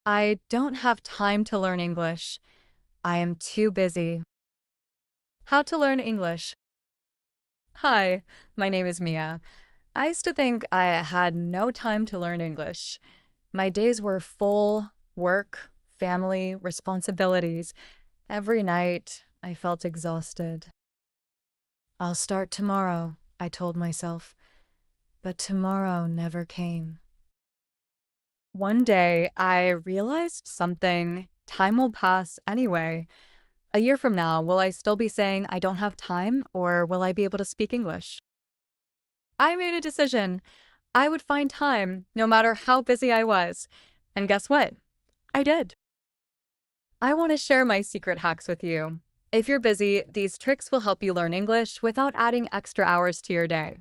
I don't have time to learn English. I am too busy. How to learn English. Hi, my name is Mia. I used to think I had no time to learn English. My days were full work, family, responsibilities. Every night, I felt exhausted. I'll start tomorrow, I told myself. But tomorrow never came. One day, I realized something. Time will pass anyway. A year from now, will I still be saying I don't have time, or will I be able to speak English? I made a decision. I would find time, no matter how busy I was. And guess what? I did. I want to share my secret hacks with you. If you're busy, these tricks will help you learn English without adding extra hours to your day.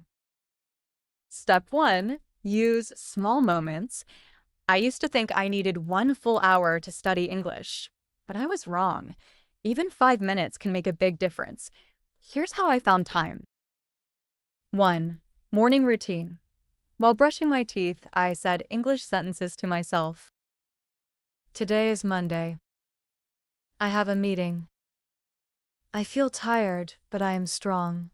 Step 1. Use small moments. I used to think I needed 1 full hour to study English, but I was wrong. Even 5 minutes can make a big difference. Here's how I found time. 1. Morning routine. While brushing my teeth, I said English sentences to myself. Today is Monday. I have a meeting. I feel tired, but I am strong.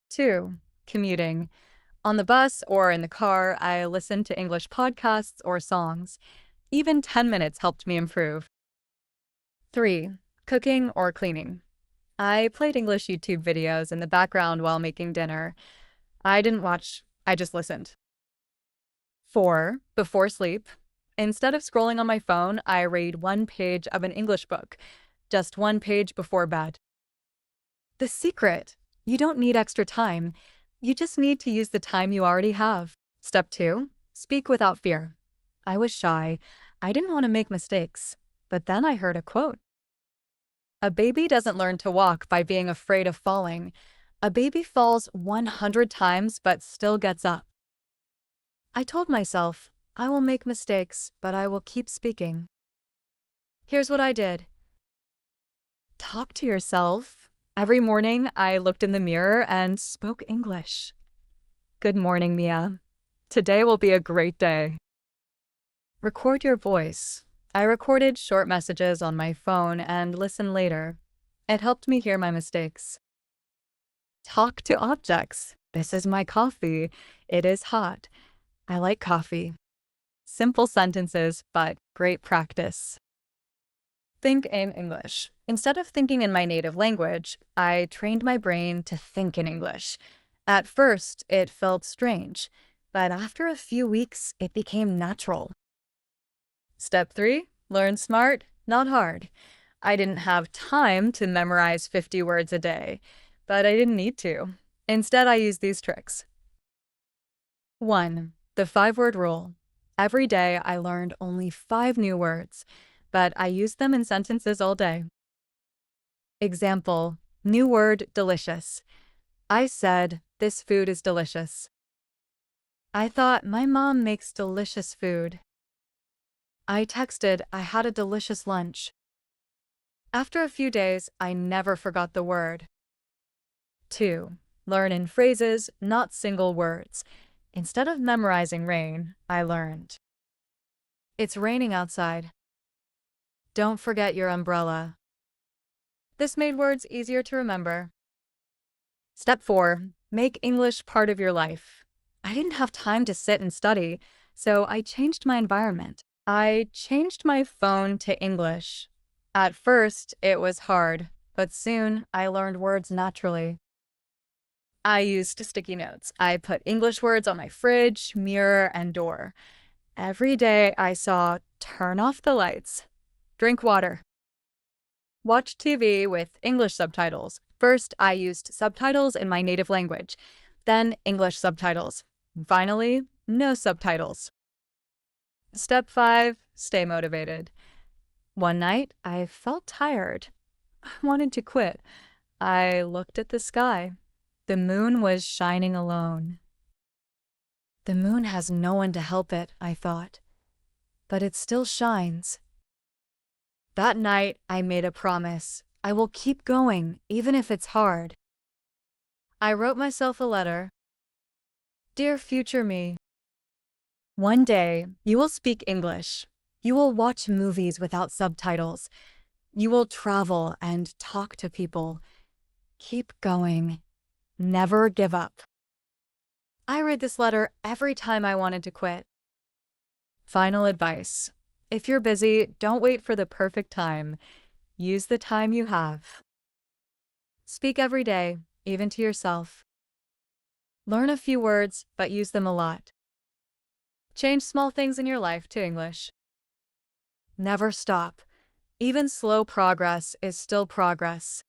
2. Commuting. On the bus or in the car, I listened to English podcasts or songs. Even 10 minutes helped me improve. 3. Cooking or cleaning. I played English YouTube videos in the background while making dinner. I didn't watch, I just listened. 4. Before sleep. Instead of scrolling on my phone, I read 1 page of an English book. Just 1 page before bed. The secret. You don't need extra time. You just need to use the time you already have. Step 2. Speak without fear. I was shy. I didn't want to make mistakes. But then I heard a quote. A baby doesn't learn to walk by being afraid of falling. A baby falls 100 times but still gets up. I told myself, I will make mistakes, but I will keep speaking. Here's what I did. Talk to yourself. Every morning, I looked in the mirror and spoke English. Good morning, Mia. Today will be a great day. Record your voice. I recorded short messages on my phone and listened later. It helped me hear my mistakes. Talk to objects. This is my coffee. It is hot. I like coffee. Simple sentences, but great practice. Think in English. Instead of thinking in my native language, I trained my brain to think in English. At first, it felt strange, but after a few weeks, it became natural. Step 3. Learn smart, not hard. I didn't have time to memorize 50 words a day, but I didn't need to. Instead, I used these tricks. 1. The 5-word rule. Every day, I learned only 5 new words, but I used them in sentences all day. Example, new word, delicious. I said, this food is delicious. I thought, my mom makes delicious food. I texted, I had a delicious lunch. After a few days, I never forgot the word. 2. Learn in phrases, not single words. Instead of memorizing rain, I learned. It's raining outside. Don't forget your umbrella. This made words easier to remember. Step 4. Make English part of your life. I didn't have time to sit and study, so I changed my environment. I changed my phone to English. At first, it was hard, but soon I learned words naturally. I used sticky notes. I put English words on my fridge, mirror, and door. Every day I saw, turn off the lights, drink water. Watch TV with English subtitles. First, I used subtitles in my native language, then English subtitles. Finally, no subtitles. Step 5. Stay motivated. One night, I felt tired. I wanted to quit. I looked at the sky. The moon was shining alone. The moon has no one to help it, I thought. But it still shines. That night, I made a promise. I will keep going, even if it's hard. I wrote myself a letter. Dear future me, one day you will speak English. You will watch movies without subtitles. You will travel and talk to people. Keep going. Never give up. I read this letter every time I wanted to quit. Final advice. If you're busy, don't wait for the perfect time. Use the time you have. Speak every day, even to yourself. Learn a few words, but use them a lot. Change small things in your life to English. Never stop. Even slow progress is still progress.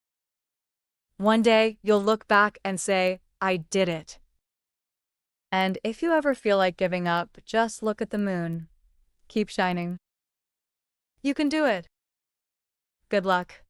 One day, you'll look back and say, I did it. And if you ever feel like giving up, just look at the moon. Keep shining. You can do it. Good luck.